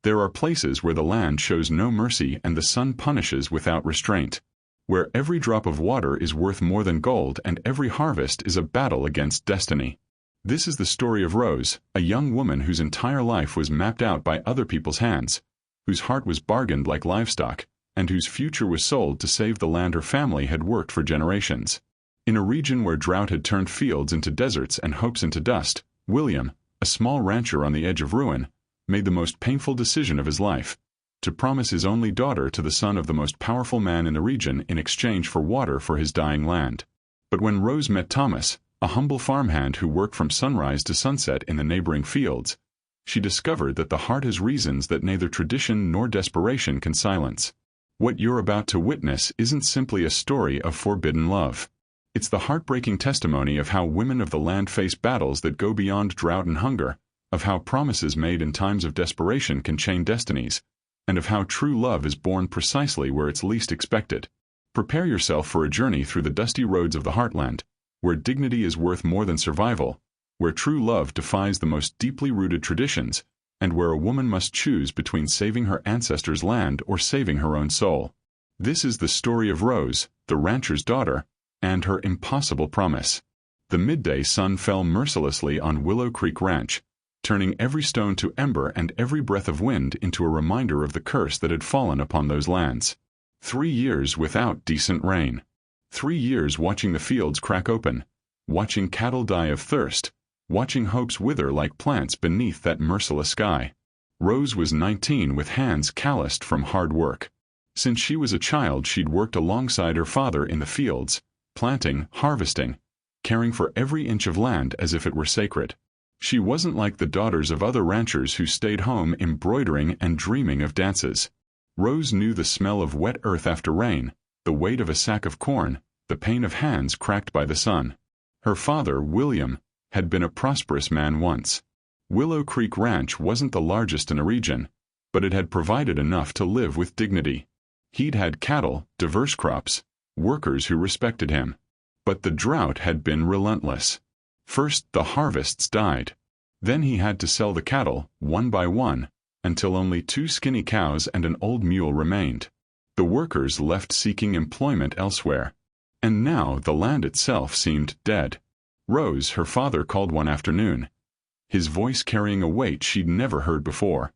There are places where the land shows no mercy and the sun punishes without restraint, where every drop of water is worth more than gold and every harvest is a battle against destiny. This is the story of Rose, a young woman whose entire life was mapped out by other people's hands, whose heart was bargained like livestock, and whose future was sold to save the land her family had worked for generations. In a region where drought had turned fields into deserts and hopes into dust, William, a small rancher on the edge of ruin, made the most painful decision of his life: to promise his only daughter to the son of the most powerful man in the region in exchange for water for his dying land. But when Rose met Thomas, a humble farmhand who worked from sunrise to sunset in the neighboring fields, she discovered that the heart has reasons that neither tradition nor desperation can silence. What you're about to witness isn't simply a story of forbidden love. It's the heartbreaking testimony of how women of the land face battles that go beyond drought and hunger, of how promises made in times of desperation can change destinies, and of how true love is born precisely where it's least expected. Prepare yourself for a journey through the dusty roads of the Heartland, where dignity is worth more than survival, where true love defies the most deeply rooted traditions, and where a woman must choose between saving her ancestors' land or saving her own soul. This is the story of Rose, the rancher's daughter, and her impossible promise. The midday sun fell mercilessly on Willow Creek Ranch, turning every stone to ember and every breath of wind into a reminder of the curse that had fallen upon those lands. 3 years without decent rain. 3 years watching the fields crack open, watching cattle die of thirst, watching hopes wither like plants beneath that merciless sky. Rose was 19 with hands calloused from hard work. Since she was a child she'd worked alongside her father in the fields, planting, harvesting, caring for every inch of land as if it were sacred. She wasn't like the daughters of other ranchers who stayed home embroidering and dreaming of dances. Rose knew the smell of wet earth after rain, the weight of a sack of corn, the pain of hands cracked by the sun. Her father, William, had been a prosperous man once. Willow Creek Ranch wasn't the largest in the region, but it had provided enough to live with dignity. He'd had cattle, diverse crops, workers who respected him. But the drought had been relentless. First the harvests died. Then he had to sell the cattle, one by one, until only 2 skinny cows and an old mule remained. The workers left seeking employment elsewhere. And now the land itself seemed dead. Rose, her father, called one afternoon, his voice carrying a weight she'd never heard before.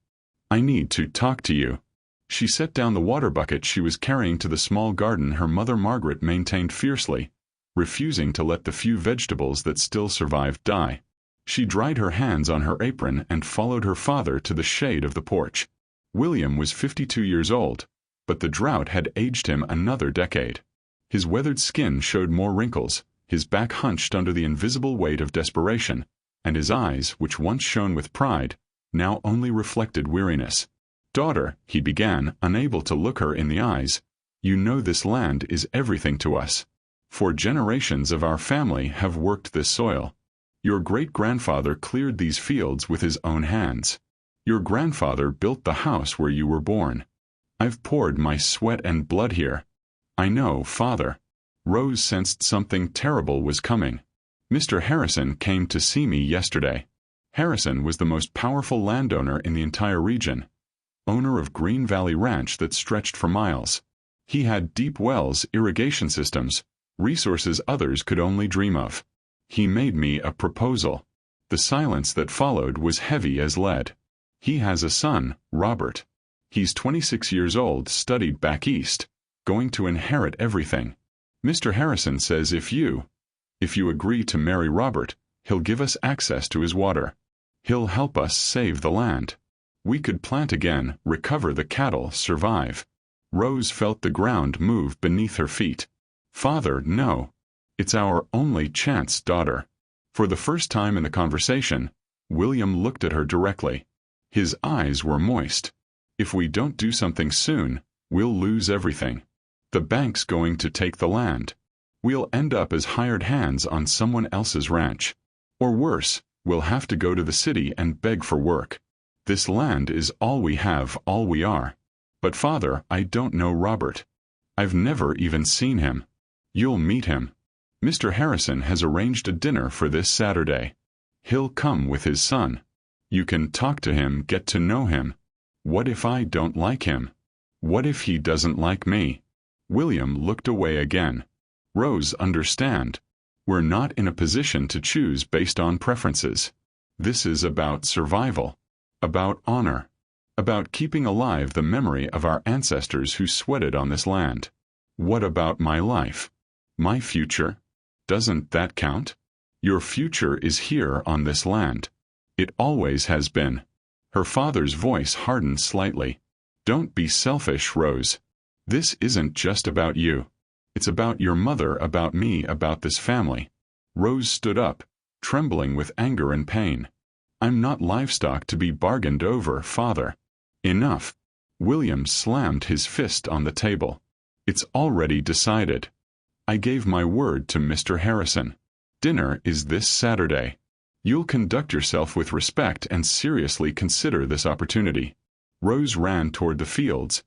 "I need to talk to you." She set down the water bucket she was carrying to the small garden her mother Margaret maintained fiercely, refusing to let the few vegetables that still survived die. She dried her hands on her apron and followed her father to the shade of the porch. William was 52 years old, but the drought had aged him another decade. His weathered skin showed more wrinkles, his back hunched under the invisible weight of desperation, and his eyes, which once shone with pride, now only reflected weariness. "Daughter," he began, unable to look her in the eyes, "you know this land is everything to us. For generations of our family have worked this soil. Your great-grandfather cleared these fields with his own hands. Your grandfather built the house where you were born. I've poured my sweat and blood here. I know, Father." Rose sensed something terrible was coming. "Mr. Harrison came to see me yesterday." Harrison was the most powerful landowner in the entire region, owner of Green Valley Ranch that stretched for miles. He had deep wells, irrigation systems, resources others could only dream of. "He made me a proposal." The silence that followed was heavy as lead. "He has a son, Robert. He's 26 years old, studied back east, going to inherit everything. Mr. Harrison says if you agree to marry Robert, he'll give us access to his water. He'll help us save the land. We could plant again, recover the cattle, survive." Rose felt the ground move beneath her feet. "Father, no. It's our only chance, daughter." For the first time in the conversation, William looked at her directly. His eyes were moist. "If we don't do something soon, we'll lose everything. The bank's going to take the land. We'll end up as hired hands on someone else's ranch. Or worse, we'll have to go to the city and beg for work. This land is all we have, all we are. But Father, I don't know Robert. I've never even seen him. You'll meet him. Mr. Harrison has arranged a dinner for this Saturday. He'll come with his son. You can talk to him, get to know him." What if I don't like him? What if he doesn't like me? William looked away again. Rose, understand. We're not in a position to choose based on preferences. This is about survival, about honor, about keeping alive the memory of our ancestors who sweated on this land. What about my life? My future? Doesn't that count? Your future is here on this land. It always has been. Her father's voice hardened slightly. Don't be selfish, Rose. This isn't just about you. It's about your mother, about me, about this family. Rose stood up, trembling with anger and pain. I'm not livestock to be bargained over, father. Enough. William slammed his fist on the table. It's already decided. I gave my word to Mr. Harrison. Dinner is this Saturday. You'll conduct yourself with respect and seriously consider this opportunity. Rose ran toward the fields,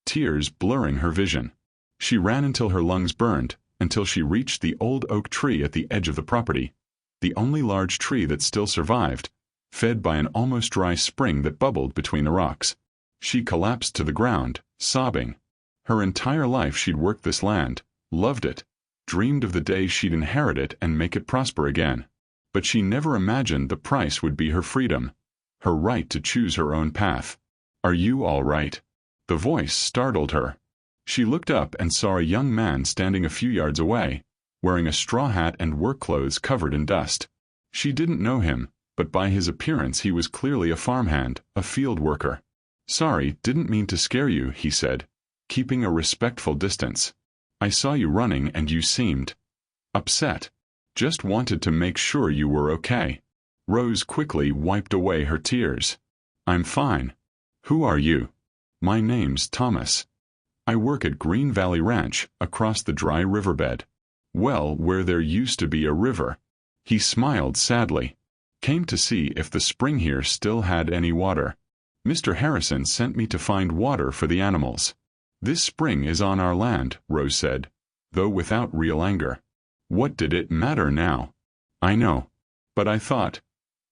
tears blurring her vision. She ran until her lungs burned, until she reached the old oak tree at the edge of the property, the only large tree that still survived, fed by an almost dry spring that bubbled between the rocks. She collapsed to the ground, sobbing. Her entire life she'd worked this land, loved it, dreamed of the day she'd inherit it and make it prosper again. But she never imagined the price would be her freedom, her right to choose her own path. Are you all right? The voice startled her. She looked up and saw a young man standing a few yards away, wearing a straw hat and work clothes covered in dust. She didn't know him, but by his appearance he was clearly a farmhand, a field worker. Sorry, didn't mean to scare you, he said, keeping a respectful distance. I saw you running and you seemed upset. Just wanted to make sure you were okay. Rose quickly wiped away her tears. I'm fine. Who are you? My name's Thomas. I work at Green Valley Ranch, across the dry riverbed. Well, where there used to be a river. He smiled sadly. Came to see if the spring here still had any water. Mr. Harrison sent me to find water for the animals. This spring is on our land, Rose said, though without real anger. What did it matter now? I know. But I thought,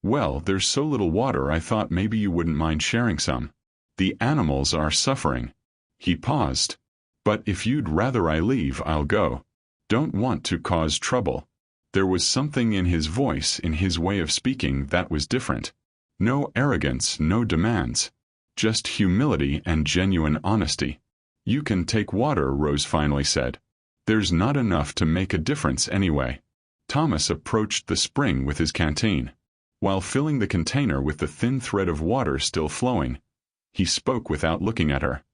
well, there's so little water I thought maybe you wouldn't mind sharing some. The animals are suffering. He paused. But if you'd rather I leave, I'll go. Don't want to cause trouble. There was something in his voice, in his way of speaking, that was different. No arrogance, no demands. Just humility and genuine honesty. You can take water, Rose finally said. There's not enough to make a difference anyway. Thomas approached the spring with his canteen. While filling the container with the thin thread of water still flowing, he spoke without looking at her.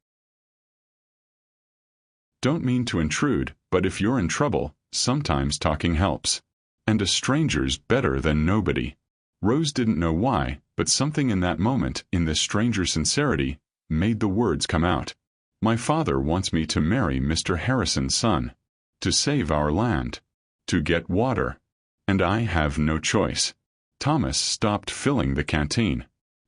Don't mean to intrude, but if you're in trouble, sometimes talking helps. And a stranger's better than nobody. Rose didn't know why, but something in that moment, in this stranger's sincerity, made the words come out. My father wants me to marry Mr. Harrison's son. To save our land. To get water. And I have no choice. Thomas stopped filling the canteen.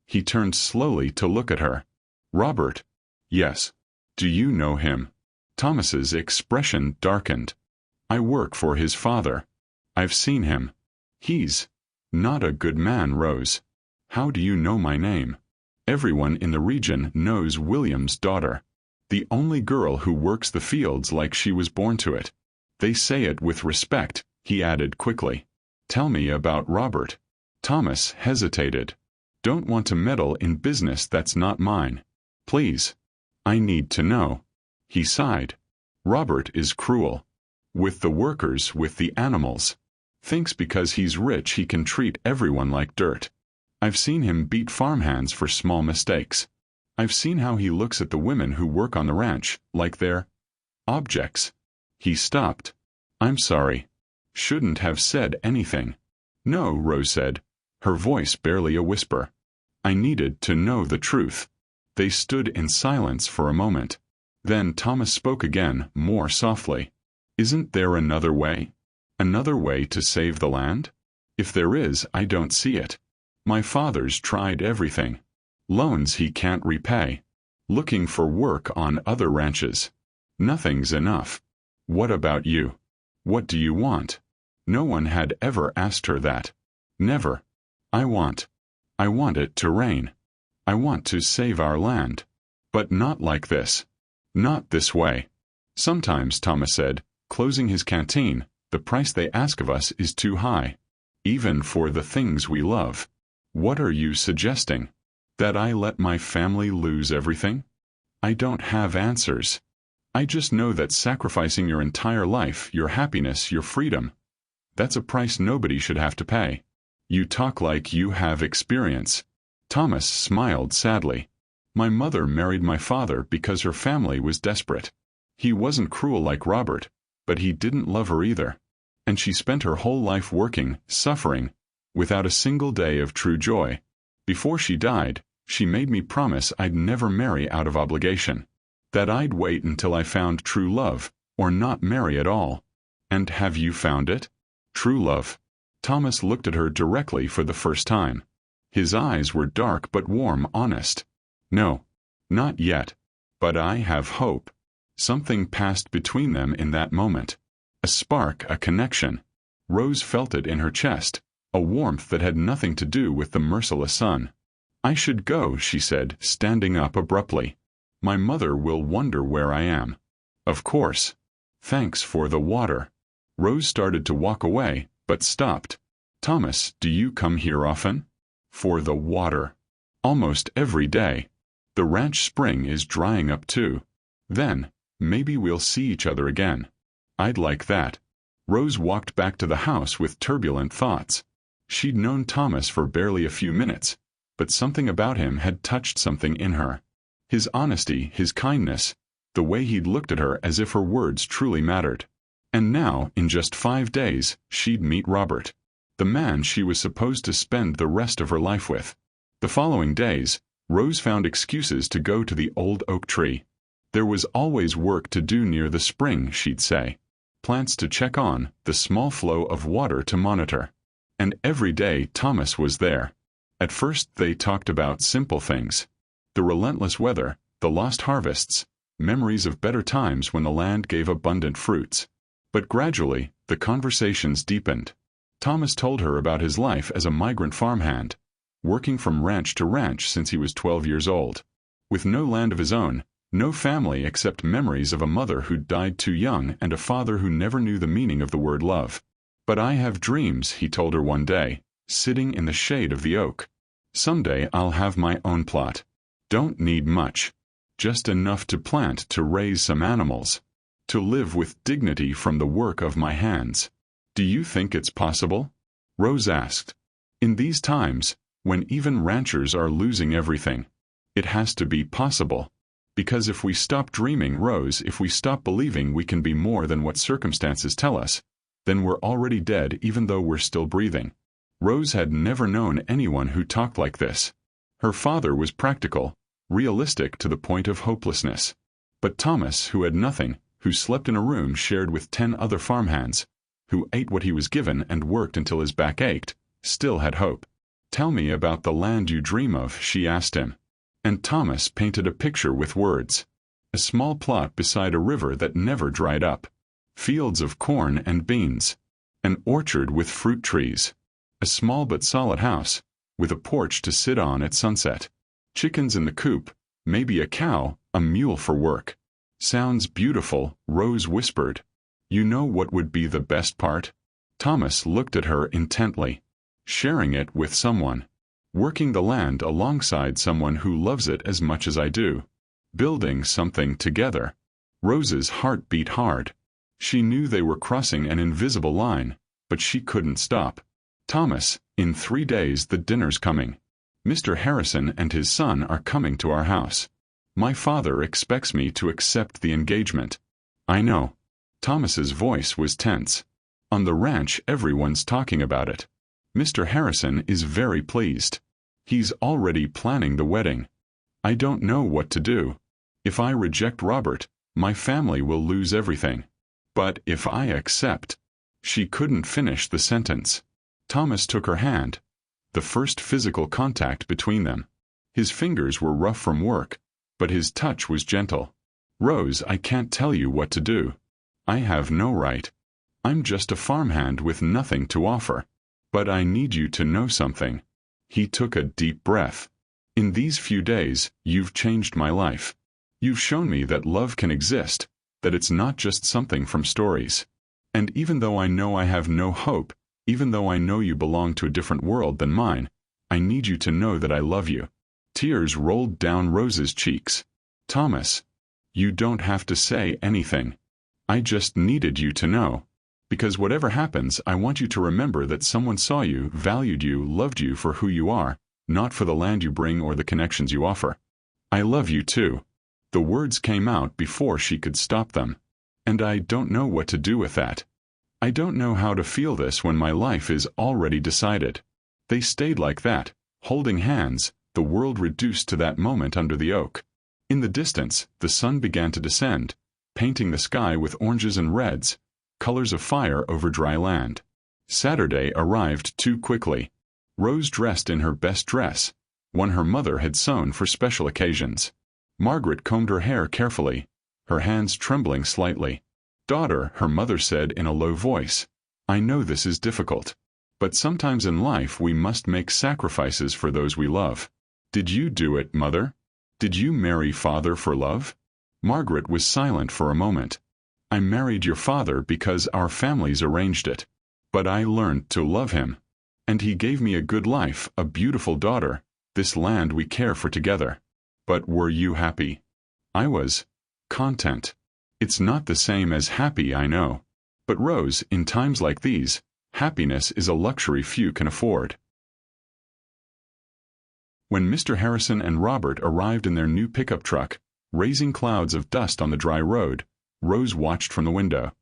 He turned slowly to look at her. Robert. Yes. Do you know him? Thomas's expression darkened. I work for his father. I've seen him. He's not a good man, Rose. How do you know my name? Everyone in the region knows William's daughter. The only girl who works the fields like she was born to it. They say it with respect, he added quickly. Tell me about Robert. Thomas hesitated. Don't want to meddle in business that's not mine. Please. I need to know. He sighed. Robert is cruel. With the workers, with the animals. Thinks because he's rich he can treat everyone like dirt. I've seen him beat farmhands for small mistakes. I've seen how he looks at the women who work on the ranch, like they're objects. He stopped. I'm sorry. Shouldn't have said anything. No, Rose said, her voice barely a whisper. I needed to know the truth. They stood in silence for a moment. Then Thomas spoke again, more softly. Isn't there another way? Another way to save the land? If there is, I don't see it. My father's tried everything. Loans he can't repay. Looking for work on other ranches. Nothing's enough. What about you? What do you want? No one had ever asked her that. Never. I want it to rain. I want to save our land. But not like this. Not this way. Sometimes, Thomas said, closing his canteen, the price they ask of us is too high. Even for the things we love. What are you suggesting? That I let my family lose everything? I don't have answers. I just know that sacrificing your entire life, your happiness, your freedom, that's a price nobody should have to pay. You talk like you have experience. Thomas smiled sadly. My mother married my father because her family was desperate. He wasn't cruel like Robert, but he didn't love her either. And she spent her whole life working, suffering, without a single day of true joy. Before she died, she made me promise I'd never marry out of obligation. That I'd wait until I found true love, or not marry at all. And have you found it? True love. Thomas looked at her directly for the first time. His eyes were dark but warm, honest. No, not yet. But I have hope. Something passed between them in that moment. A spark, a connection. Rose felt it in her chest, a warmth that had nothing to do with the merciless sun. I should go, she said, standing up abruptly. My mother will wonder where I am. Of course. Thanks for the water. Rose started to walk away, but stopped. Thomas, do you come here often? For the water. Almost every day. The ranch spring is drying up too. Then, maybe we'll see each other again. I'd like that. Rose walked back to the house with turbulent thoughts. She'd known Thomas for barely a few minutes, but something about him had touched something in her. His honesty, his kindness, the way he'd looked at her as if her words truly mattered. And now, in just 5 days, she'd meet Robert, the man she was supposed to spend the rest of her life with. The following days, Rose found excuses to go to the old oak tree. There was always work to do near the spring, she'd say. Plants to check on, the small flow of water to monitor. And every day Thomas was there. At first they talked about simple things. The relentless weather, the lost harvests, memories of better times when the land gave abundant fruits. But gradually, the conversations deepened. Thomas told her about his life as a migrant farmhand, working from ranch to ranch since he was 12 years old. With no land of his own, no family except memories of a mother who died too young and a father who never knew the meaning of the word love. But I have dreams, he told her one day, sitting in the shade of the oak. Someday I'll have my own plot. Don't need much. Just enough to plant to raise some animals. To live with dignity from the work of my hands. Do you think it's possible? Rose asked. In these times, when even ranchers are losing everything, it has to be possible. Because if we stop dreaming, Rose, if we stop believing we can be more than what circumstances tell us, then we're already dead even though we're still breathing. Rose had never known anyone who talked like this. Her father was practical, realistic to the point of hopelessness. But Thomas, who had nothing, who slept in a room shared with 10 other farmhands, who ate what he was given and worked until his back ached, still had hope. Tell me about the land you dream of, she asked him. And Thomas painted a picture with words. A small plot beside a river that never dried up. Fields of corn and beans. An orchard with fruit trees. A small but solid house, with a porch to sit on at sunset. Chickens in the coop, maybe a cow, a mule for work. Sounds beautiful, Rose whispered. You know what would be the best part? Thomas looked at her intently. Sharing it with someone. Working the land alongside someone who loves it as much as I do. Building something together. Rose's heart beat hard. She knew they were crossing an invisible line, but she couldn't stop. Thomas, in 3 days the dinner's coming. Mr. Harrison and his son are coming to our house. My father expects me to accept the engagement. I know. Thomas's voice was tense. On the ranch everyone's talking about it. Mr. Harrison is very pleased. He's already planning the wedding. I don't know what to do. If I reject Robert, my family will lose everything. But if I accept... She couldn't finish the sentence. Thomas took her hand. The first physical contact between them. His fingers were rough from work, but his touch was gentle. Rose, I can't tell you what to do. I have no right. I'm just a farmhand with nothing to offer. But I need you to know something. He took a deep breath. In these few days, you've changed my life. You've shown me that love can exist, that it's not just something from stories. And even though I know I have no hope, even though I know you belong to a different world than mine, I need you to know that I love you." Tears rolled down Rose's cheeks. "Thomas, you don't have to say anything. I just needed you to know. Because whatever happens, I want you to remember that someone saw you, valued you, loved you for who you are, not for the land you bring or the connections you offer. I love you too." The words came out before she could stop them. "And I don't know what to do with that. I don't know how to feel this when my life is already decided." They stayed like that, holding hands, the world reduced to that moment under the oak. In the distance, the sun began to descend, painting the sky with oranges and reds, colors of fire over dry land. Saturday arrived too quickly. Rose dressed in her best dress, one her mother had sewn for special occasions. Margaret combed her hair carefully, her hands trembling slightly. "Daughter," her mother said in a low voice, "I know this is difficult. But sometimes in life we must make sacrifices for those we love. Did you do it, Mother? Did you marry Father for love?" Margaret was silent for a moment. "I married your father because our families arranged it. But I learned to love him. And he gave me a good life, a beautiful daughter, this land we care for together. But were you happy?" "I was content." "It's not the same as happy, I know. But Rose, in times like these, happiness is a luxury few can afford." When Mr. Harrison and Robert arrived in their new pickup truck, raising clouds of dust on the dry road, Rose watched from the window.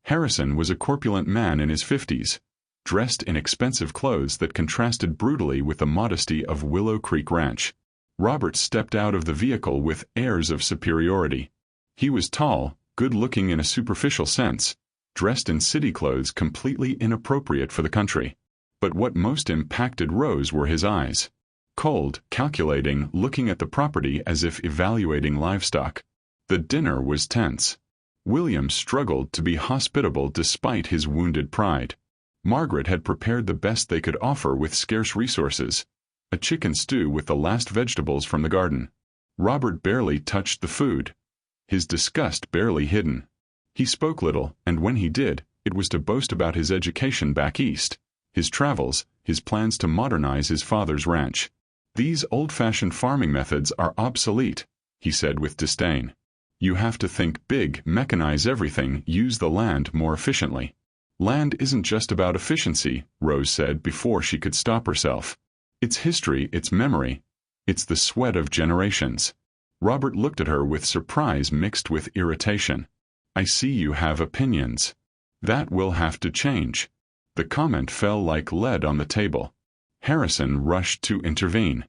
Harrison was a corpulent man in his 50s, dressed in expensive clothes that contrasted brutally with the modesty of Willow Creek Ranch. Robert stepped out of the vehicle with airs of superiority. He was tall, good-looking in a superficial sense, dressed in city clothes completely inappropriate for the country. But what most impacted Rose were his eyes. Cold, calculating, looking at the property as if evaluating livestock. The dinner was tense. William struggled to be hospitable despite his wounded pride. Margaret had prepared the best they could offer with scarce resources, a chicken stew with the last vegetables from the garden. Robert barely touched the food, his disgust barely hidden. He spoke little, and when he did, it was to boast about his education back east, his travels, his plans to modernize his father's ranch. "These old-fashioned farming methods are obsolete," he said with disdain. "You have to think big, mechanize everything, use the land more efficiently." "Land isn't just about efficiency," Rose said before she could stop herself. "It's history, it's memory. It's the sweat of generations." Robert looked at her with surprise mixed with irritation. "I see you have opinions. That will have to change." The comment fell like lead on the table. Harrison rushed to intervene.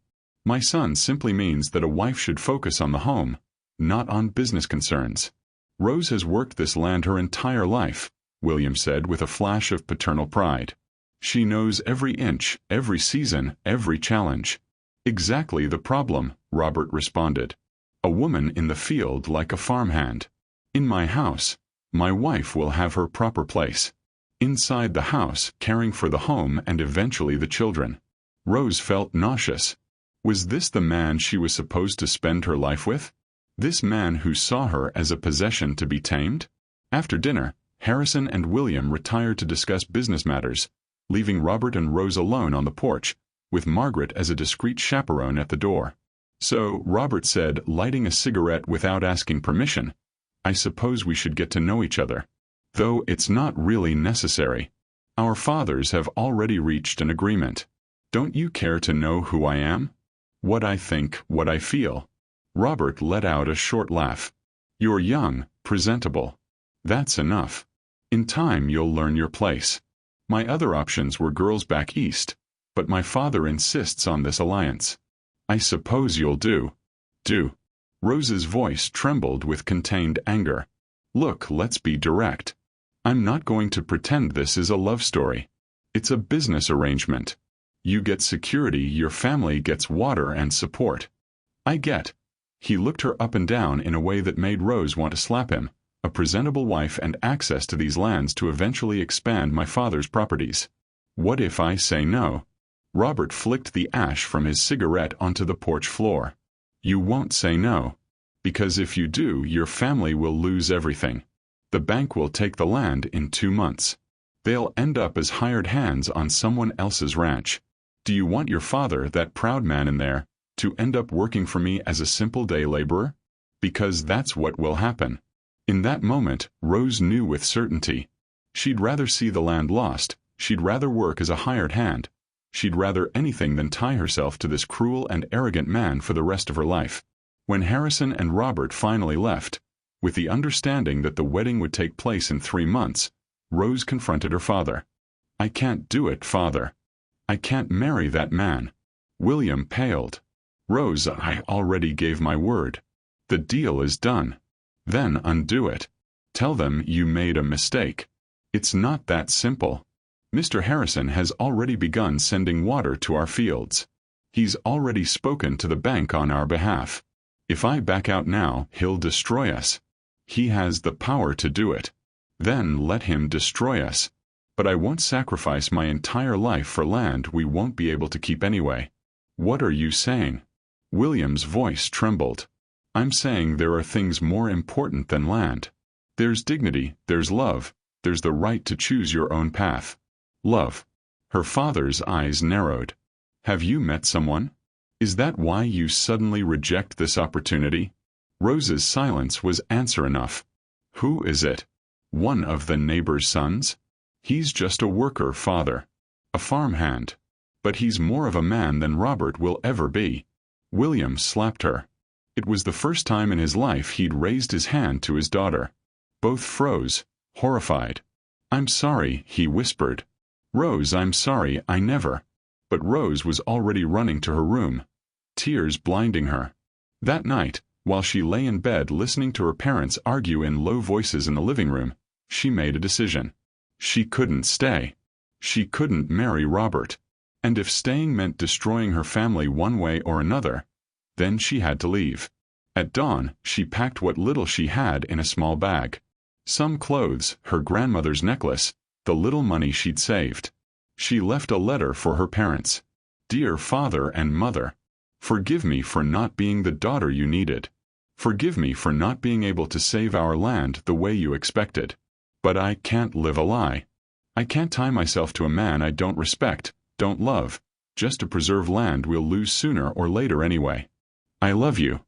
"My son simply means that a wife should focus on the home, not on business concerns." "Rose has worked this land her entire life," William said with a flash of paternal pride. "She knows every inch, every season, every challenge." "Exactly the problem," Robert responded. "A woman in the field like a farmhand. In my house, my wife will have her proper place. Inside the house, caring for the home and eventually the children." Rose felt nauseous. Was this the man she was supposed to spend her life with? This man who saw her as a possession to be tamed? After dinner, Harrison and William retired to discuss business matters, leaving Robert and Rose alone on the porch, with Margaret as a discreet chaperone at the door. "So," Robert said, lighting a cigarette without asking permission, "I suppose we should get to know each other. Though it's not really necessary. Our fathers have already reached an agreement. Don't you care to know who I am? What I think, what I feel?" Robert let out a short laugh. "You're young, presentable. That's enough. In time you'll learn your place. My other options were girls back east, but my father insists on this alliance. I suppose you'll do." "Do." Rose's voice trembled with contained anger. "Look, let's be direct. I'm not going to pretend this is a love story. It's a business arrangement. You get security, your family gets water and support. I get." He looked her up and down in a way that made Rose want to slap him. "A presentable wife and access to these lands to eventually expand my father's properties. What if I say no?" Robert flicked the ash from his cigarette onto the porch floor. You won't say no. Because if you do, your family will lose everything. The bank will take the land in 2 months. They'll end up as hired hands on someone else's ranch. Do you want your father, that proud man in there, to end up working for me as a simple day laborer? Because that's what will happen. In that moment, Rose knew with certainty. She'd rather see the land lost, she'd rather work as a hired hand, she'd rather anything than tie herself to this cruel and arrogant man for the rest of her life. When Harrison and Robert finally left, with the understanding that the wedding would take place in 3 months, Rose confronted her father. I can't do it, father. I can't marry that man. William paled. Rose, I already gave my word. The deal is done. Then undo it. Tell them you made a mistake. It's not that simple. Mr. Harrison has already begun sending water to our fields. He's already spoken to the bank on our behalf. If I back out now, he'll destroy us. He has the power to do it. Then let him destroy us. But I won't sacrifice my entire life for land we won't be able to keep anyway. What are you saying? William's voice trembled. I'm saying there are things more important than land. There's dignity, there's love, there's the right to choose your own path. Love. Her father's eyes narrowed. Have you met someone? Is that why you suddenly reject this opportunity? Rose's silence was answer enough. Who is it? One of the neighbor's sons? He's just a worker, father. A farmhand. But he's more of a man than Robert will ever be. William slapped her. It was the first time in his life he'd raised his hand to his daughter. Both froze, horrified. I'm sorry, he whispered. Rose, I'm sorry, I never. But Rose was already running to her room, tears blinding her. That night, while she lay in bed listening to her parents argue in low voices in the living room, she made a decision. She couldn't stay. She couldn't marry Robert. And if staying meant destroying her family one way or another, then she had to leave. At dawn, she packed what little she had in a small bag. Some clothes, her grandmother's necklace, the little money she'd saved. She left a letter for her parents. Dear father and mother, forgive me for not being the daughter you needed. Forgive me for not being able to save our land the way you expected. But I can't live a lie. I can't tie myself to a man I don't respect, don't love, just to preserve land we'll lose sooner or later anyway. I love you.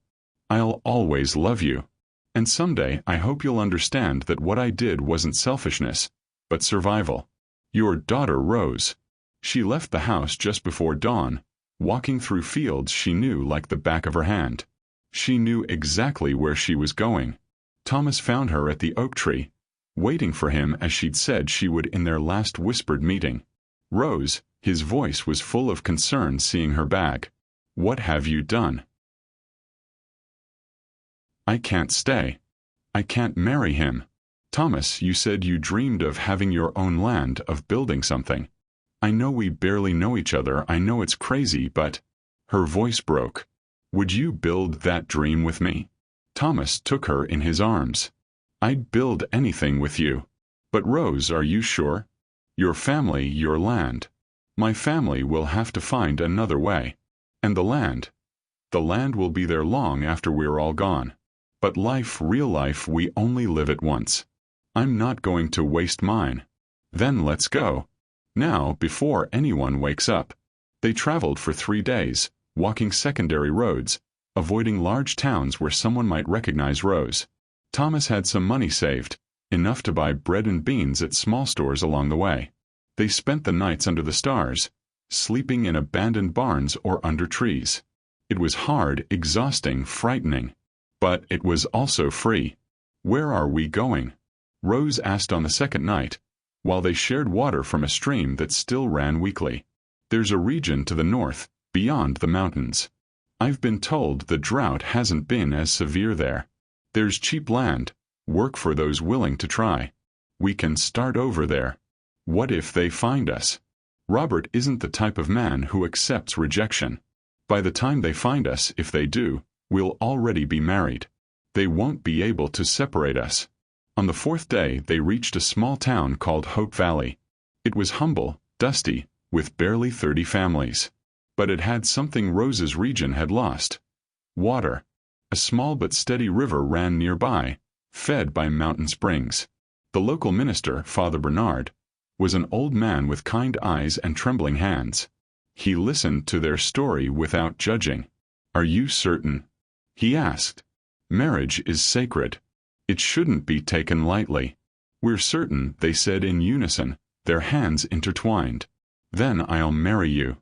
I'll always love you. And someday I hope you'll understand that what I did wasn't selfishness, but survival. Your daughter Rose. She left the house just before dawn, walking through fields she knew like the back of her hand. She knew exactly where she was going. Thomas found her at the oak tree, waiting for him as she'd said she would in their last whispered meeting. Rose, his voice was full of concern seeing her bag. What have you done? I can't stay. I can't marry him. Thomas, you said you dreamed of having your own land, of building something. I know we barely know each other, I know it's crazy, but... Her voice broke. Would you build that dream with me? Thomas took her in his arms. I'd build anything with you. But Rose, are you sure? Your family, your land. My family will have to find another way. And the land? The land will be there long after we're all gone. But life, real life, we only live it once. I'm not going to waste mine. Then let's go. Now, before anyone wakes up. They traveled for 3 days, walking secondary roads, avoiding large towns where someone might recognize Rose. Thomas had some money saved, enough to buy bread and beans at small stores along the way. They spent the nights under the stars, sleeping in abandoned barns or under trees. It was hard, exhausting, frightening. But it was also free. Where are we going? Rose asked on the second night, while they shared water from a stream that still ran weakly. There's a region to the north, beyond the mountains. I've been told the drought hasn't been as severe there. There's cheap land, work for those willing to try. We can start over there. What if they find us? Robert isn't the type of man who accepts rejection. By the time they find us, if they do, we'll already be married. They won't be able to separate us. On the 4th day, they reached a small town called Hope Valley. It was humble, dusty, with barely 30 families. But it had something Rose's region had lost: water. A small but steady river ran nearby, fed by mountain springs. The local minister, Father Bernard, was an old man with kind eyes and trembling hands. He listened to their story without judging. "Are you certain?" he asked. "Marriage is sacred. It shouldn't be taken lightly." "We're certain," they said in unison, their hands intertwined. "Then I'll marry you.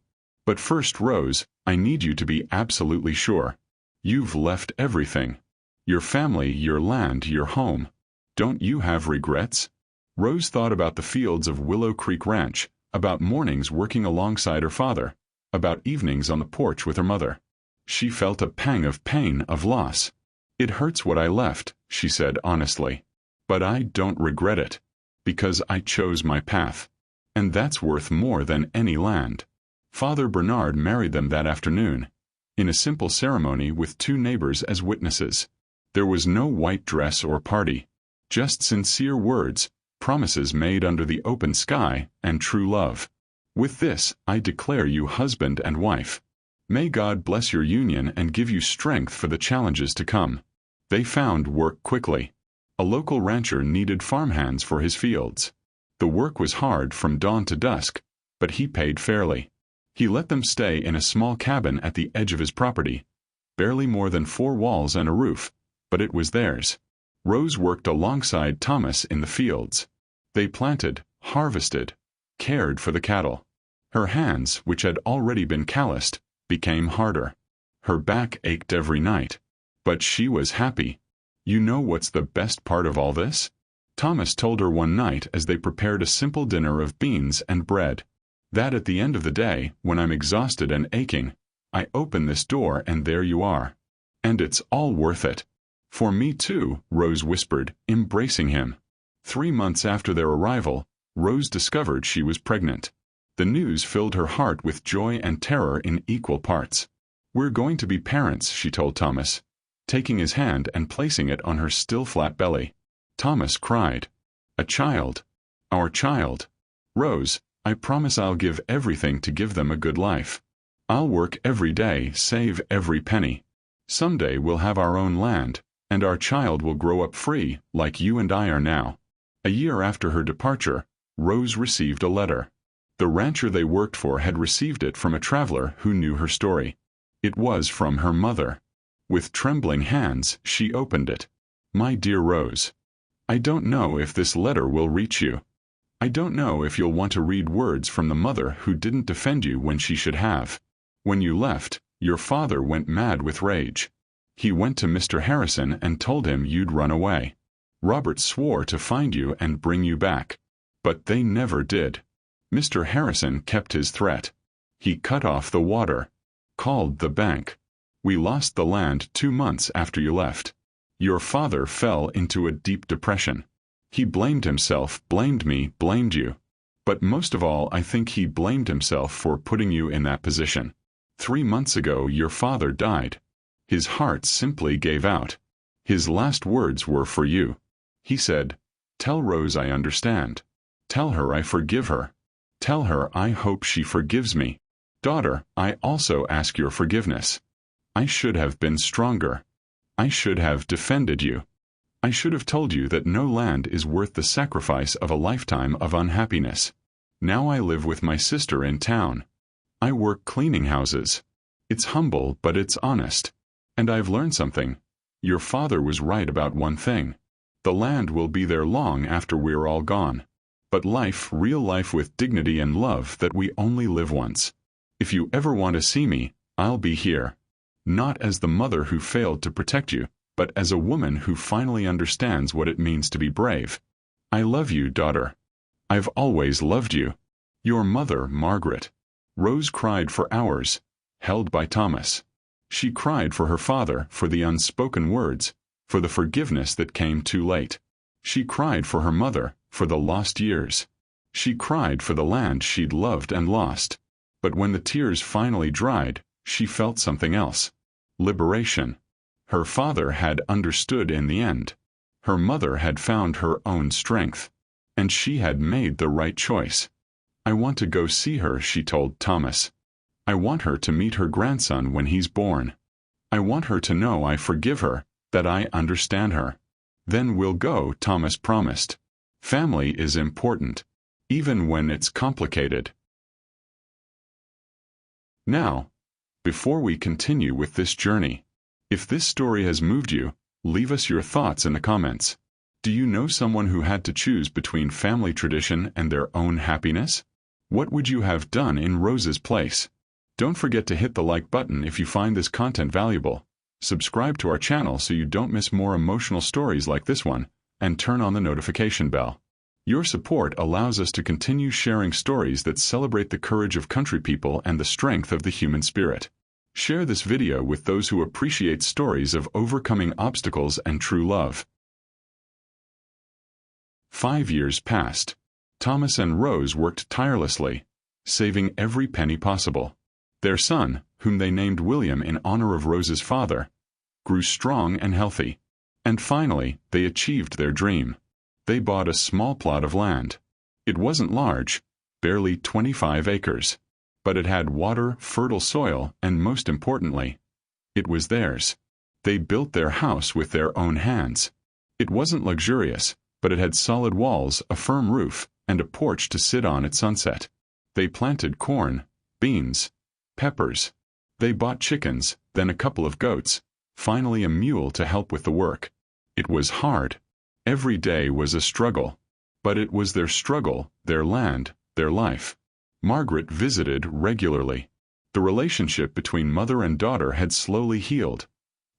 But first, Rose, I need you to be absolutely sure. You've left everything. Your family, your land, your home. Don't you have regrets?" Rose thought about the fields of Willow Creek Ranch, about mornings working alongside her father, about evenings on the porch with her mother. She felt a pang of pain, of loss. "It hurts what I left," she said honestly. "But I don't regret it. Because I chose my path. And that's worth more than any land." Father Bernard married them that afternoon, in a simple ceremony with 2 neighbors as witnesses. There was no white dress or party. Just sincere words, promises made under the open sky, and true love. "With this, I declare you husband and wife. May God bless your union and give you strength for the challenges to come." They found work quickly. A local rancher needed farmhands for his fields. The work was hard from dawn to dusk, but he paid fairly. He let them stay in a small cabin at the edge of his property, barely more than 4 walls and a roof, but it was theirs. Rose worked alongside Thomas in the fields. They planted, harvested, cared for the cattle. Her hands, which had already been calloused, became harder. Her back ached every night. But she was happy. "You know what's the best part of all this?" Thomas told her one night as they prepared a simple dinner of beans and bread. "That at the end of the day, when I'm exhausted and aching, I open this door and there you are. And it's all worth it." "For me too," Rose whispered, embracing him. 3 months after their arrival, Rose discovered she was pregnant. The news filled her heart with joy and terror in equal parts. "We're going to be parents," she told Thomas, taking his hand and placing it on her still flat belly. Thomas cried. "A child. Our child. Rose, I promise I'll give everything to give them a good life. I'll work every day, save every penny. Someday we'll have our own land, and our child will grow up free, like you and I are now." A year after her departure, Rose received a letter. The rancher they worked for had received it from a traveler who knew her story. It was from her mother. With trembling hands, she opened it. "My dear Rose, I don't know if this letter will reach you. I don't know if you'll want to read words from the mother who didn't defend you when she should have. When you left, your father went mad with rage. He went to Mr. Harrison and told him you'd run away. Robert swore to find you and bring you back. But they never did. Mr. Harrison kept his threat. He cut off the water. Called the bank. We lost the land 2 months after you left. Your father fell into a deep depression. He blamed himself, blamed me, blamed you. But most of all, I think he blamed himself for putting you in that position. 3 months ago, your father died. His heart simply gave out. His last words were for you. He said, 'Tell Rose I understand. Tell her I forgive her. Tell her I hope she forgives me. Daughter, I also ask your forgiveness. I should have been stronger. I should have defended you. I should have told you that no land is worth the sacrifice of a lifetime of unhappiness. Now I live with my sister in town. I work cleaning houses. It's humble, but it's honest. And I've learned something. Your father was right about one thing. The land will be there long after we're all gone. But life, real life with dignity and love that we only live once. If you ever want to see me, I'll be here. Not as the mother who failed to protect you, but as a woman who finally understands what it means to be brave. I love you, daughter. I've always loved you. Your mother, Margaret." Rose cried for hours, held by Thomas. She cried for her father, for the unspoken words, for the forgiveness that came too late. She cried for her mother, for the lost years. She cried for the land she'd loved and lost. But when the tears finally dried, she felt something else. Liberation. Her father had understood in the end. Her mother had found her own strength. And she had made the right choice. "I want to go see her," she told Thomas. "I want her to meet her grandson when he's born. I want her to know I forgive her, that I understand her. Then we'll go," Thomas promised. Family is important, even when it's complicated. Now, before we continue with this journey, if this story has moved you, leave us your thoughts in the comments. Do you know someone who had to choose between family tradition and their own happiness? What would you have done in Rose's place? Don't forget to hit the like button if you find this content valuable. Subscribe to our channel so you don't miss more emotional stories like this one, and turn on the notification bell. Your support allows us to continue sharing stories that celebrate the courage of country people and the strength of the human spirit. Share this video with those who appreciate stories of overcoming obstacles and true love. 5 years passed. Thomas and Rose worked tirelessly, saving every penny possible. Their son, whom they named William in honor of Rose's father, grew strong and healthy. And finally, they achieved their dream. They bought a small plot of land. It wasn't large, barely 25 acres. But it had water, fertile soil, and most importantly, it was theirs. They built their house with their own hands. It wasn't luxurious, but it had solid walls, a firm roof, and a porch to sit on at sunset. They planted corn, beans, peppers. They bought chickens, then a couple of goats, finally a mule to help with the work. It was hard. Every day was a struggle. But it was their struggle, their land, their life. Margaret visited regularly. The relationship between mother and daughter had slowly healed,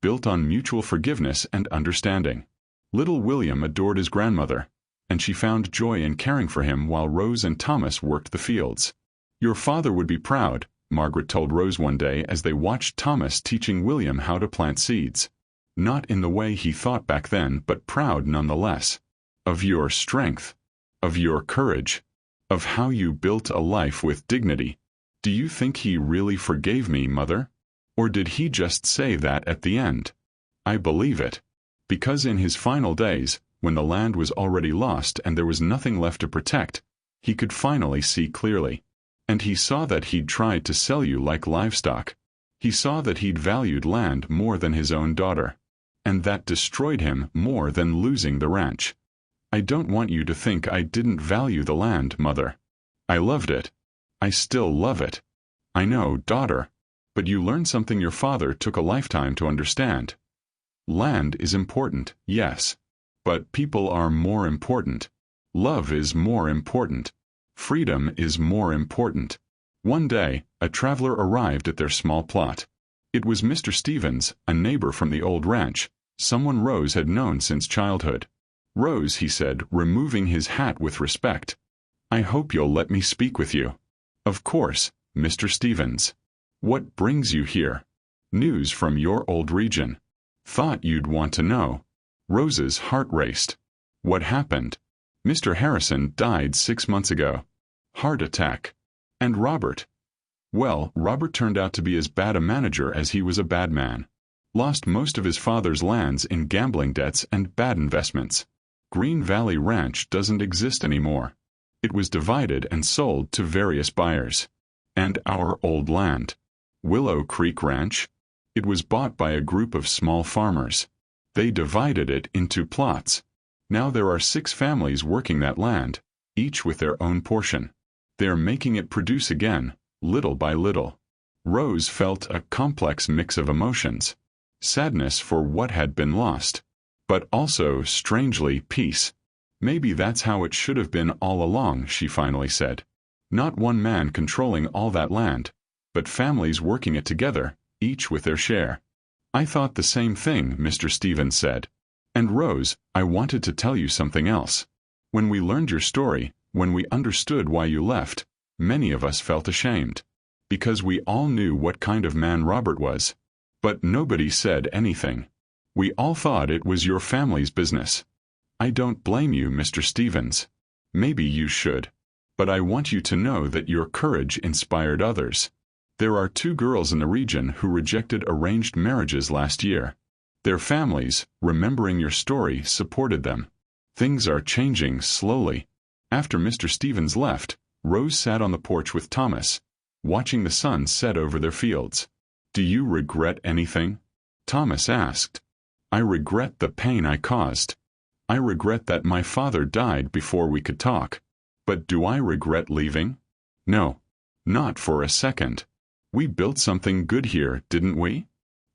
built on mutual forgiveness and understanding. Little William adored his grandmother, and she found joy in caring for him while Rose and Thomas worked the fields. "Your father would be proud," Margaret told Rose one day as they watched Thomas teaching William how to plant seeds. Not in the way he thought back then, but proud nonetheless. "Of your strength, of your courage, of how you built a life with dignity. Do you think he really forgave me, Mother? Or did he just say that at the end?" "I believe it. Because in his final days, when the land was already lost and there was nothing left to protect, he could finally see clearly. And he saw that he'd tried to sell you like livestock. He saw that he'd valued land more than his own daughter. And that destroyed him more than losing the ranch. I don't want you to think I didn't value the land, Mother. I loved it. I still love it. I know, daughter. But you learned something your father took a lifetime to understand. Land is important, yes. But people are more important. Love is more important. Freedom is more important." One day, a traveler arrived at their small plot. It was Mr. Stevens, a neighbor from the old ranch, someone Rose had known since childhood. "Rose," he said, removing his hat with respect, "I hope you'll let me speak with you." "Of course, Mr. Stevens. What brings you here?" "News from your old region. Thought you'd want to know." Rose's heart raced. "What happened?" "Mr. Harrison died 6 months ago. Heart attack." "And Robert?" "Well, Robert turned out to be as bad a manager as he was a bad man. Lost most of his father's lands in gambling debts and bad investments. Green Valley Ranch doesn't exist anymore. It was divided and sold to various buyers. And our old land, Willow Creek Ranch, it was bought by a group of small farmers. They divided it into plots. Now there are 6 families working that land, each with their own portion. They're making it produce again, little by little." Rose felt a complex mix of emotions. Sadness for what had been lost, but also, strangely, peace. "Maybe that's how it should have been all along," she finally said. "Not one man controlling all that land, but families working it together, each with their share." "I thought the same thing," Mr. Stevens said. "And Rose, I wanted to tell you something else. When we learned your story, when we understood why you left, many of us felt ashamed. Because we all knew what kind of man Robert was. But nobody said anything. We all thought it was your family's business. I don't blame you, Mr. Stevens. Maybe you should. But I want you to know that your courage inspired others. There are 2 girls in the region who rejected arranged marriages last year. Their families, remembering your story, supported them. Things are changing slowly." After Mr. Stevens left, Rose sat on the porch with Thomas, watching the sun set over their fields. "Do you regret anything?" Thomas asked. "I regret the pain I caused. I regret that my father died before we could talk. But do I regret leaving? No. Not for a second. We built something good here, didn't we?"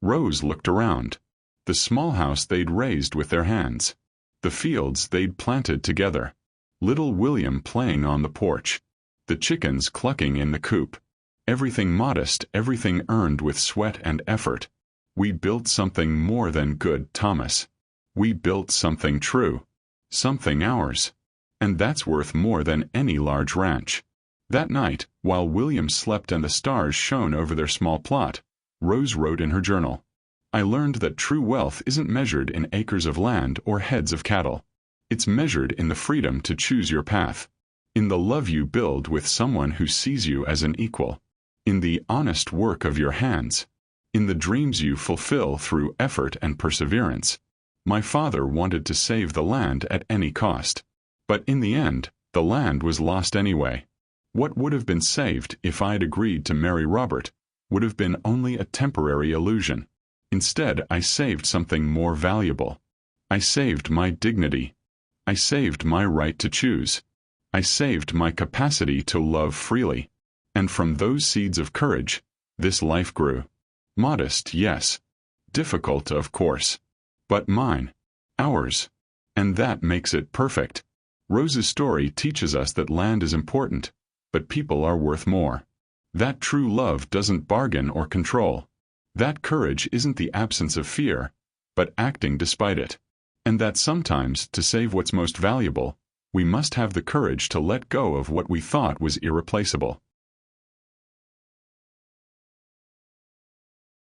Rose looked around. The small house they'd raised with their hands. The fields they'd planted together. Little William playing on the porch. The chickens clucking in the coop. Everything modest, everything earned with sweat and effort. We built something more than good, Thomas. We built something true. Something ours. And that's worth more than any large ranch. That night, while William slept and the stars shone over their small plot, Rose wrote in her journal, "I learned that true wealth isn't measured in acres of land or heads of cattle. It's measured in the freedom to choose your path. In the love you build with someone who sees you as an equal. In the honest work of your hands. In the dreams you fulfill through effort and perseverance. My father wanted to save the land at any cost. But in the end, the land was lost anyway. What would have been saved if I'd agreed to marry Robert would have been only a temporary illusion. Instead, I saved something more valuable. I saved my dignity. I saved my right to choose. I saved my capacity to love freely. And from those seeds of courage, this life grew. Modest, yes. Difficult, of course. But mine. Ours. And that makes it perfect." Rose's story teaches us that land is important, but people are worth more. That true love doesn't bargain or control. That courage isn't the absence of fear, but acting despite it. And that sometimes, to save what's most valuable, we must have the courage to let go of what we thought was irreplaceable.